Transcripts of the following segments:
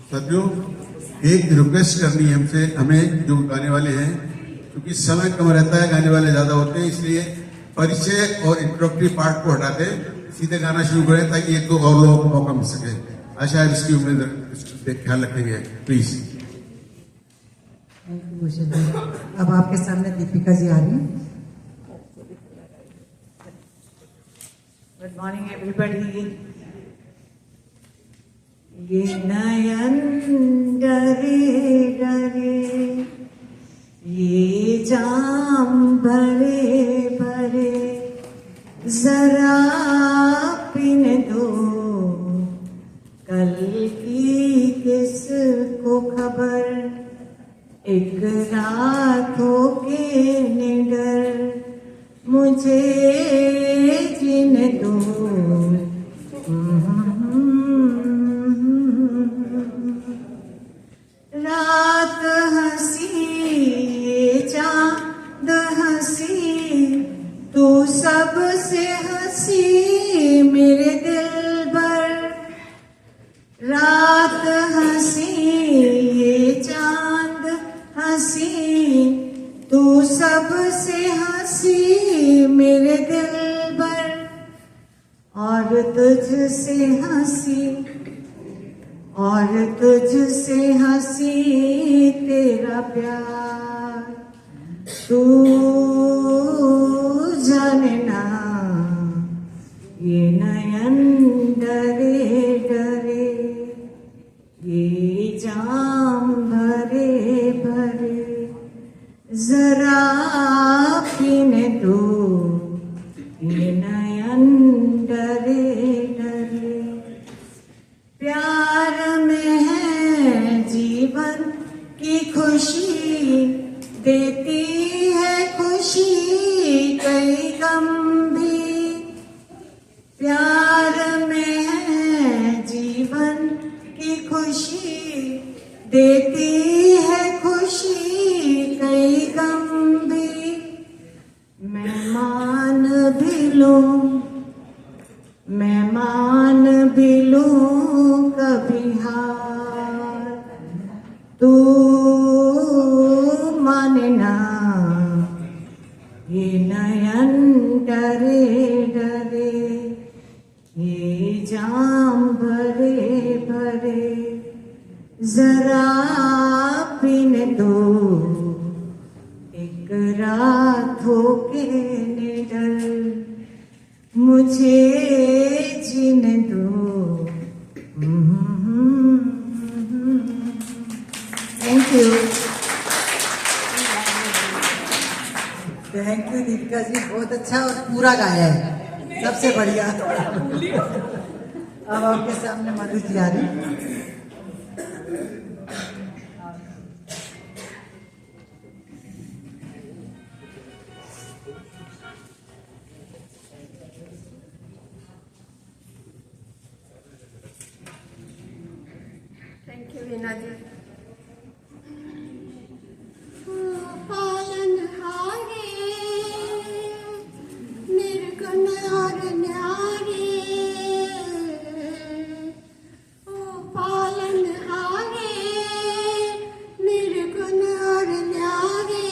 साथियों, एक रिक्वेस्ट करनी है हमसे, हमें जो गाने वाले हैं, क्योंकि समय कम रहता है, गाने वाले ज्यादा होते हैं, इसलिए परिचय और इंट्रोडक्टरी पार्ट को हटाते सीधे गाना शुरू करें ताकि एक दो और लोगों को मौका मिल सके। आशा है इसकी उम्मीद ख्याल रखेंगे, please. Thank you Bhushan ji. अब आपके सामने दीपिका जी आ रही हैं। Good morning everybody. ये नयन डरे डरे, ये जाम भरे भरे, जरा पीने दो, कल की किसको खबर, एक रात हो के निडर, मुझे जीने दो। रात हंसी चांद हंसी, तू सबसे हंसी मेरे दिल भर। रात हंसी ये चांद हंसी, तू सबसे हंसी मेरे दिल भर। और तुझसे हंसी, और तुझसे हंसी तेरा प्यार, तू जाने ना ये नयन डरे डरे, ये जाम भरे भरे, जरा पीने दो, ये नयन डरे डरे। प्यार में है जीवन की खुशी, देती है खुशी कई गम भी। प्यार में है जीवन की खुशी, देती है खुशी कई गम भी। मैं मान भी लूं, मैं मान भी लूं कभी हार, तू माने ना ये नयन डरे डरे, ये जाम भरे भरे, जरा पीने दो, एक रात होके निडर, मुझे जीने दो। Thank you, thank you Deepika ji, बहुत अच्छा और पूरा गाया है, सबसे बढ़िया। अब आपके सामने मधु जी आ रही हैं। थैंक यू वीना जी। पालनहारे निर्गुण और न्यारे, ओ पालनहारे निर्गुण और न्यारे,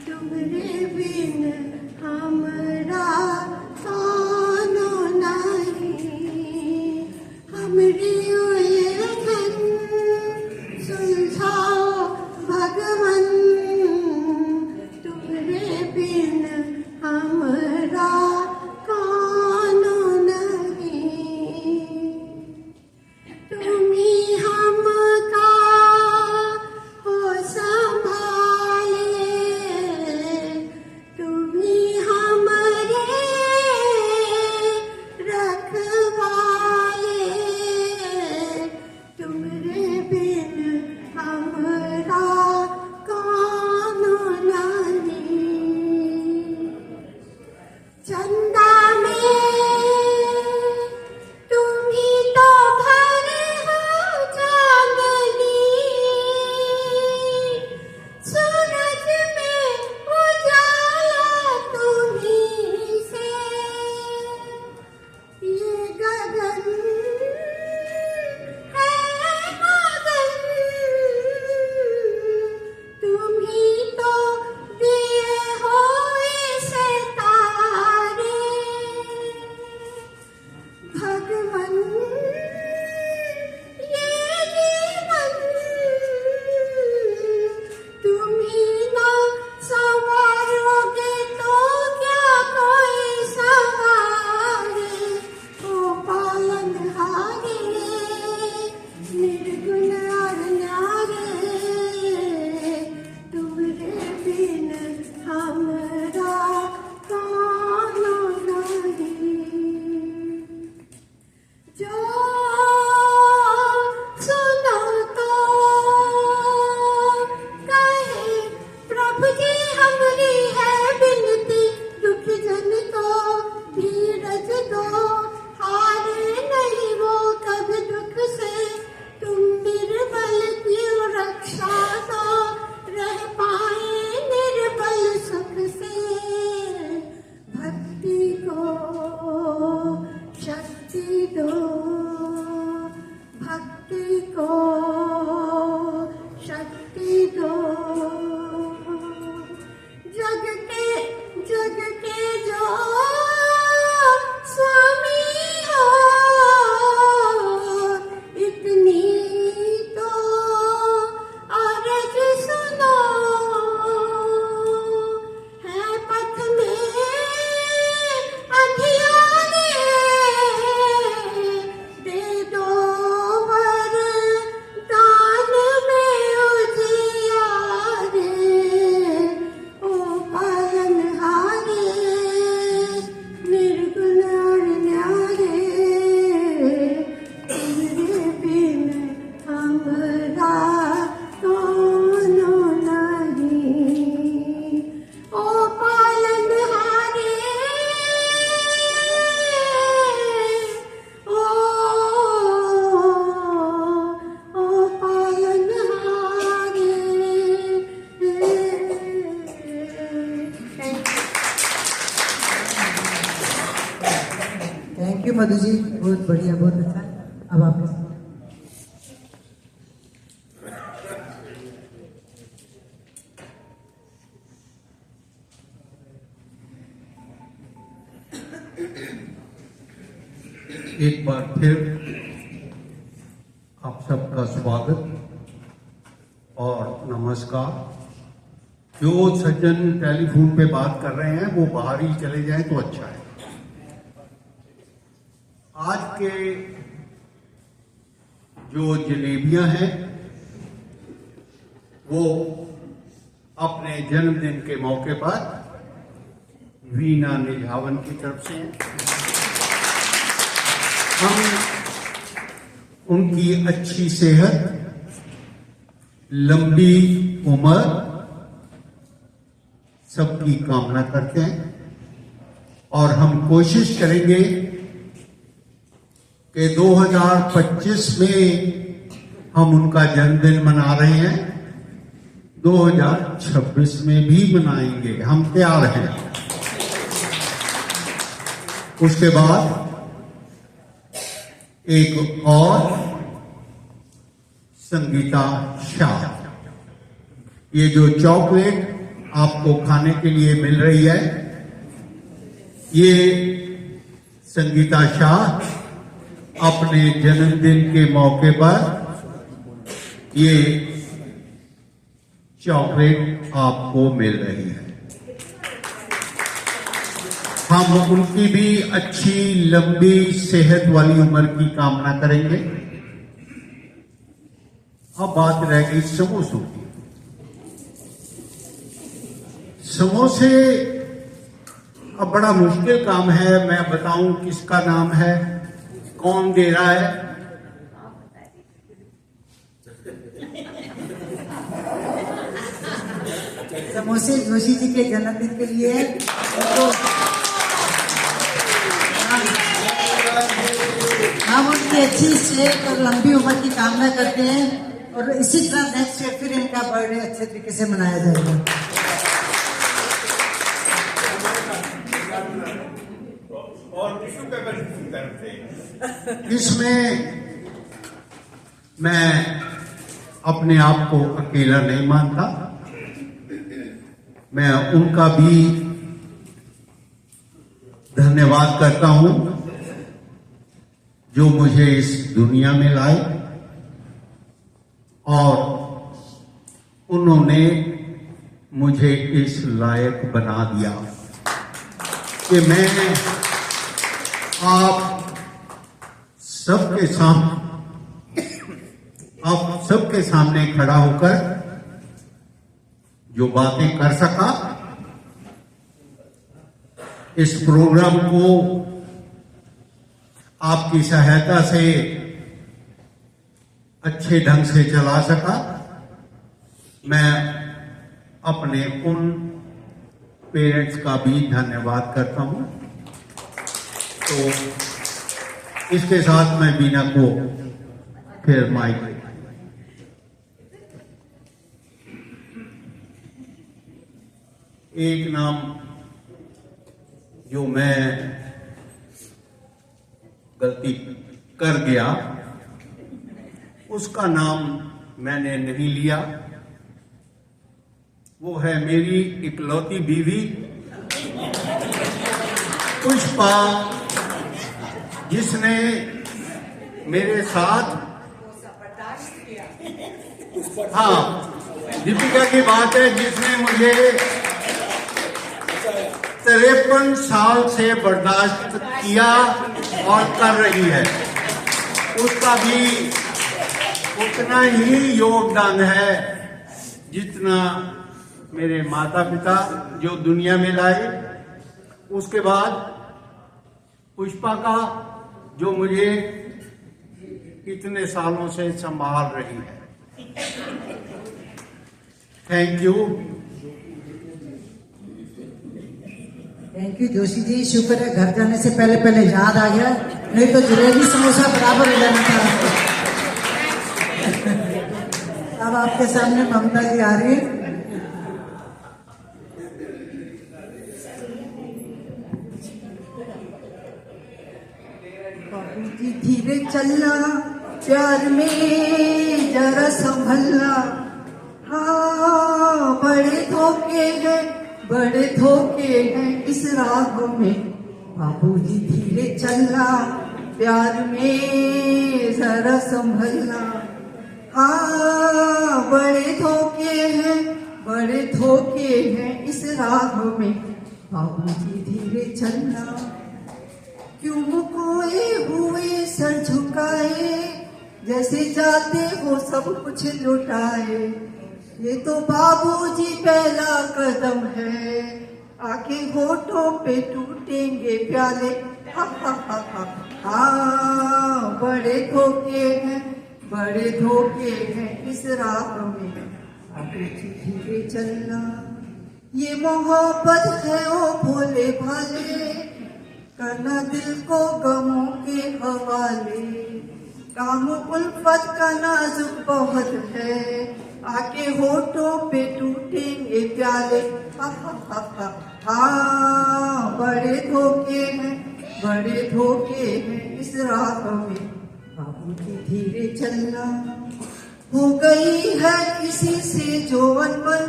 तुमरे बिन हमरा कानो नहीं, हमरे उलझन सुलझाओ भगवन, तुमरे बिन हमरा कानो नहीं। तुम्ही हमका हो संभाले, तुम्ही हमका थैंक यू मधु जी, बहुत बढ़िया, बहुत अच्छा। अब आपके साथ एक बार फिर आप सबका स्वागत और नमस्कार। जो सज्जन टेलीफोन पे बात कर रहे हैं वो बाहर ही चले जाएं तो अच्छा है। आज के जो जलेबियां हैं वो अपने जन्मदिन के मौके पर वीना निझावन की तरफ से हैं। हम उनकी अच्छी सेहत, लंबी उम्र सबकी कामना करते हैं और हम कोशिश करेंगे कि 2025 में हम उनका जन्मदिन मना रहे हैं, 2026 में भी मनाएंगे, हम तैयार हैं। उसके बाद एक और संगीता शाह, ये जो चॉकलेट आपको खाने के लिए मिल रही है, ये संगीता शाह अपने जन्मदिन के मौके पर ये चॉकलेट आपको मिल रही है। हम उनकी भी अच्छी लंबी सेहत वाली उम्र की कामना करेंगे। अब बात रह गई समोसों की। समोसे अब बड़ा मुश्किल काम है, मैं बताऊं किसका नाम है, कौन दे रहा है। समोसे जोशी जी के जन्मदिन के लिए तो हम उनकी अच्छी सेहत और लंबी उम्र की कामना करते हैं और इसी तरह नेक्स्ट ईयर फिर इनका बर्थडे अच्छे तरीके से मनाया जाएगा। इसमें मैं अपने आप को अकेला नहीं मानता, मैं उनका भी धन्यवाद करता हूं जो मुझे इस दुनिया में लाए और उन्होंने मुझे इस लायक बना दिया कि मैं आप सबके सामने खड़ा होकर जो बातें कर सका, इस प्रोग्राम को आपकी सहायता से अच्छे ढंग से चला सका। मैं अपने उन पेरेंट्स का भी धन्यवाद करता हूं। तो इसके साथ मैं बीना को फिर माइक एक नाम जो मैं गलती कर गया उसका नाम मैंने नहीं लिया, वो है मेरी इकलौती बीवी पुष्पा, जिसने मेरे साथ, हाँ दीपिका की बात है, जिसने मुझे 53 साल से बर्दाश्त किया और कर रही है, उसका भी उतना ही योगदान है जितना मेरे माता पिता जो दुनिया में लाए। उसके बाद पुष्पा का जो मुझे इतने सालों से संभाल रही है। Thank you. Thank you Joshi ji, शुक्र है घर जाने से पहले पहले याद आ गया, नहीं तो जलेबी समोसा बराबर हो जाना था। अब आपके सामने ममता जी आ रही है। जी धीरे चलना, प्यार में जरा संभलना। हाँ बड़े धोखे हैं इस राह में। बाबूजी धीरे चलना, प्यार में जरा संभलना। हाँ बड़े धोखे हैं इस राह में। बाबूजी धीरे चलना। क्यों खोए हुए सर झुकाए, जैसे जाते हो सब कुछ लुटाए। ये तो बाबूजी पहला कदम है, आके होठों पे टूटेंगे प्याले। हा हा हा हा। हाँ बड़े धोखे हैं इस राह में। बाबूजी धीरे चलना। ये मोहब्बत है ओ भोले भाले, करना दिल को गमों के हवाले। काम उल्फत का नाजुक बहुत है, आके होठों पे टूटेंगे प्याले। हा हा हा हा। हाँ बड़े धोखे हैं इस राह में। बाबूजी धीरे चलना। हो गई है किसी से जो अनबन,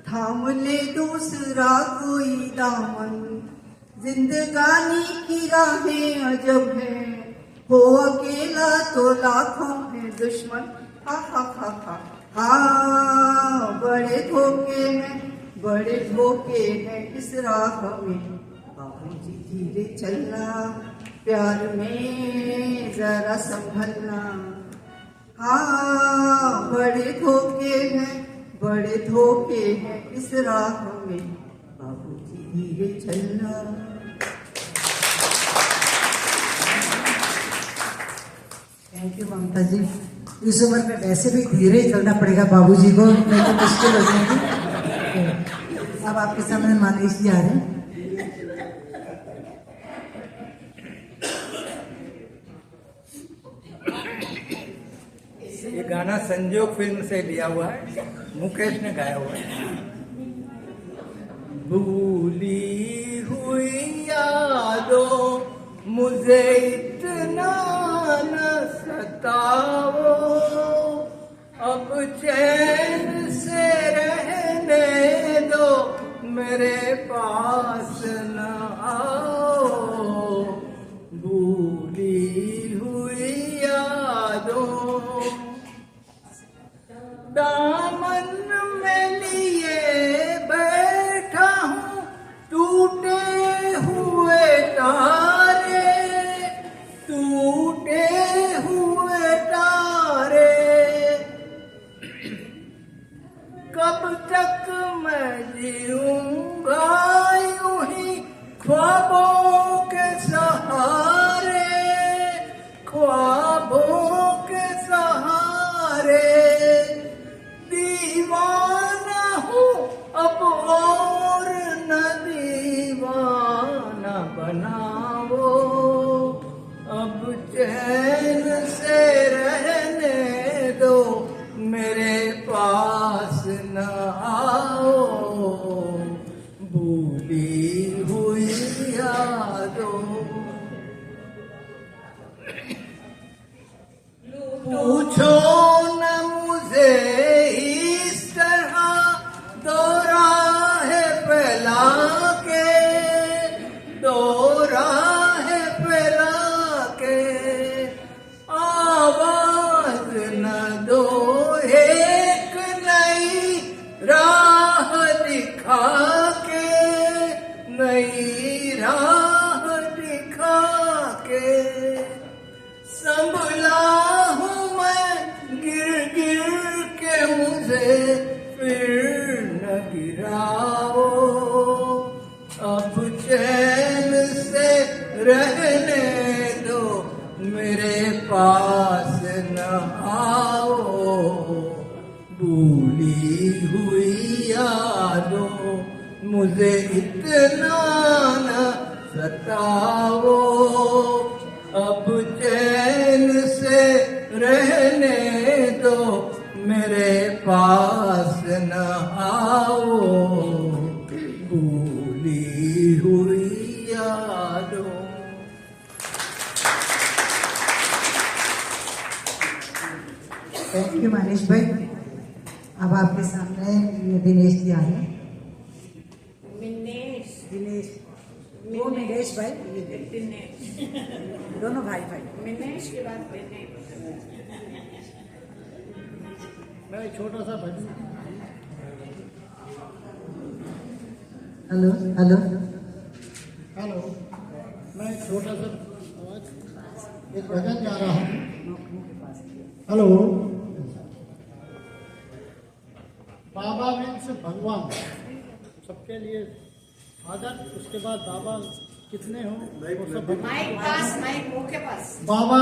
थाम ले दूसरा कोई दामन। जिंदगानी की राहें अजब है, हो अकेला तो लाखों है दुश्मन। हा हा हा हा। हाँ बड़े धोखे हैं इस राह में। बाबूजी धीरे चलना, प्यार में जरा संभलना। हाँ बड़े धोखे हैं इस राह में। बाबूजी धीरे चलना। थैंक यू ममता जी। इस उम्र में वैसे भी धीरे ही चलना पड़ेगा बाबूजी को, नहीं तो मुश्किल हो जाएगी। अब आपके सामने मानेश जी आ रहे हैं। ये गाना संजोग फिल्म से लिया हुआ है, मुकेश ने गाया हुआ है। भूली हुई यादों मुझे इतना न सताओ, अब चैन से रहने दो, मेरे पास न आओ। भूली हुई यादों दामन में लिए बैठा हूँ, टूटे हुए तारे, टूटे हुए तारे। कब तक मैं जीऊंगा यूं ही ख्वाबों के सहारे, ख्वाबों के सहारे। दीवाना हूँ अब और न दीवाना बनाओ, अब चैन से रहने दो, मेरे पास न आओ। भूली हुई यादों पूछो न मुझे इस तरह दो राह फैला के, दो राह फैला के। आवाज न दो एक नई राह दिखा के, नई राह दिखा के। संभला हूँ मैं गिर गिर के, मुझे फिर न गिराओ, अब चैन से रहने दो, मेरे पास न आओ। भूली हुई यादों मुझे इतना न सताओ, अब चैन से रहने दो, मेरे पास न आओ। भूली हुई यादों। थैंक यू मनीष भाई। अब आपके सामने ये दिनेश जी आए हैं। दिनेश वो दिनेश भाई, ये दोनों भाई भाई। दिनेश के बाद दिनेश। मैं छोटा सा भजन। हेलो हेलो हेलो, मैं एक छोटा सा आवाज एक भजन गा रहा हूँ। हेलो, बाबा मीन्स भगवान, सबके लिए आदर। उसके बाद बाबा कितने हो वो सब माइक पास, माइक मुंह के पास। बाबा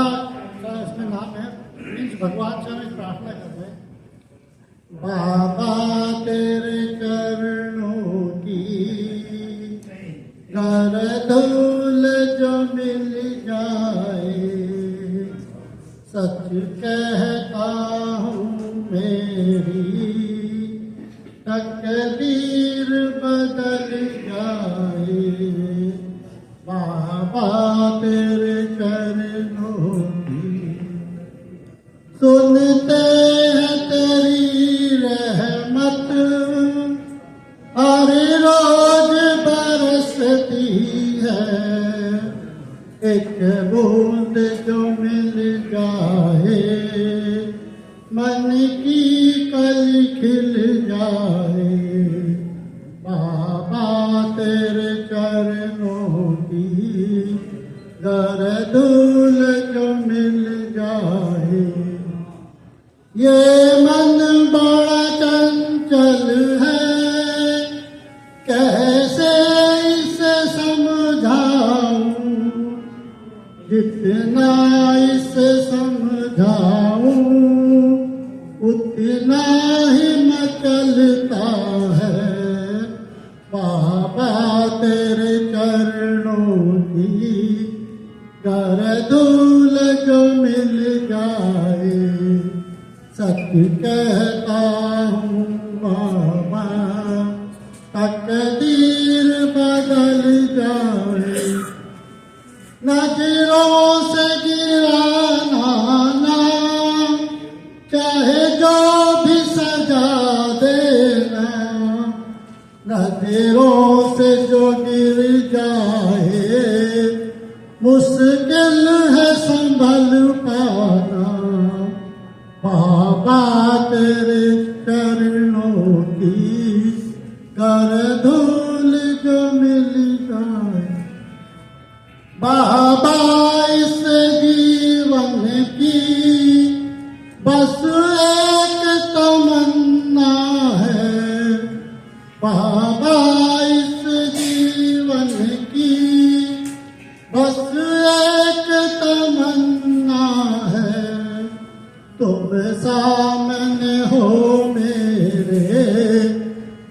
का इसमें नाम है, मीन्स भगवान से हमें प्रार्थना कर रहे हैं। बाबा तेरे चरणों की कर धूल जो मिल जाए, सच कहता हूँ मेरी तकदीर बदल जाए। बाबा तेरे चरणों की सुनते हैं तेरी रहमत, हर रोज बरसती है। एक बूंद जो मिल जाए, मन की कली खिल जाए। बाबा तेरे चरणों की गरदूल जो मिल जाए। ये मन बड़ा चंचल है, कैसे इसे समझाऊं, जितना इसे समझाऊं उतना ही मचलता है। बाबा तेरे चरणों की गरदूल जो मिल जाए, सच कहता हूँ बाबा तकदीर बदल जाए। नजरों से गिराना ना, चाहे जो भी सजा देना। नजरों से जो गिर जाए, मुश्किल है संभल पाना। बाबा तेरे चरणों की कर धूल जो मिल जाए। बाबा इस जीवन की बस एक तमन्ना है। बाबा इस जीवन की बस एक तमन्ना है। तुम सामने हो मेरे,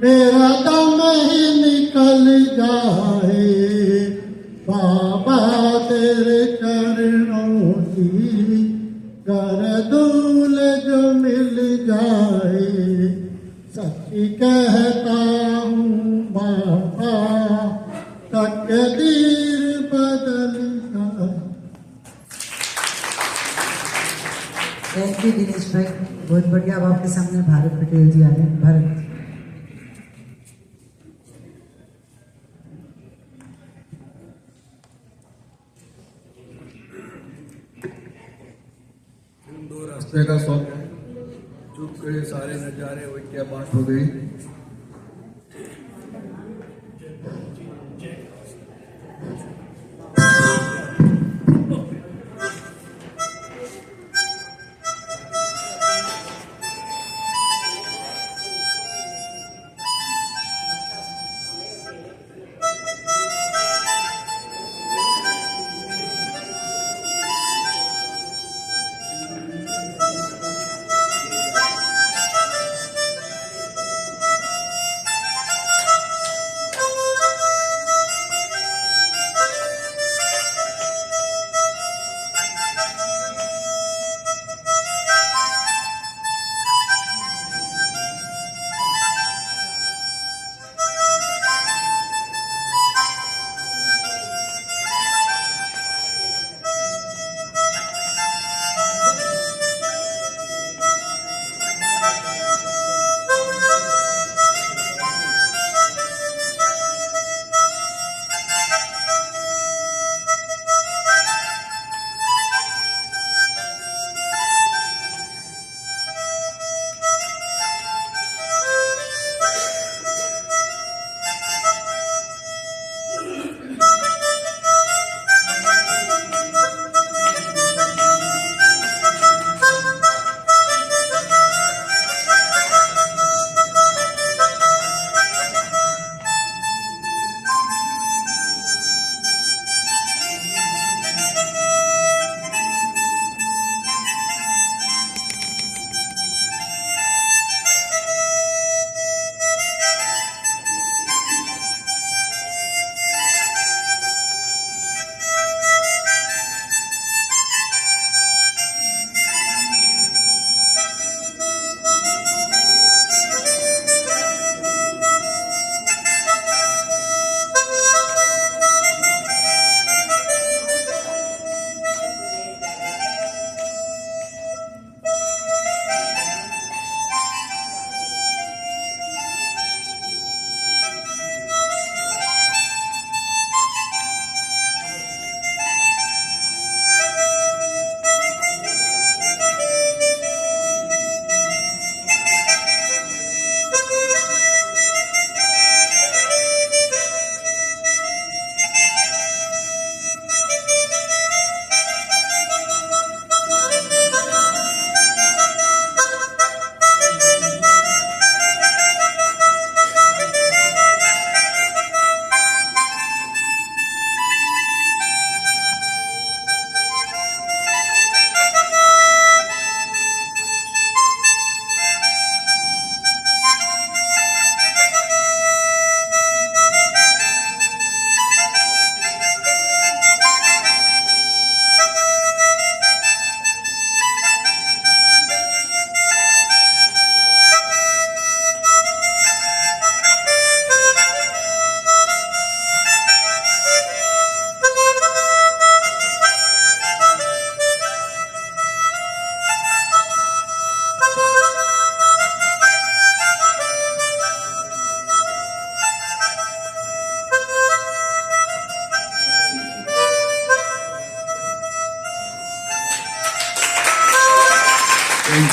मेरा दम ही निकल जाए। बाबा तेरे चरणों की गरदूल जो मिल जाए, सच कहता हूँ बाबा तकदीर बदल जाए। थैंक यू दिनेश भाई, बहुत बढ़िया। अब आपके सामने भारत पटेल जी आ रहे हैं। भारत दो रास्ते का सॉन्ग है, चुप के सारे नजारे, वो क्या बात हो गई।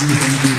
Thank you.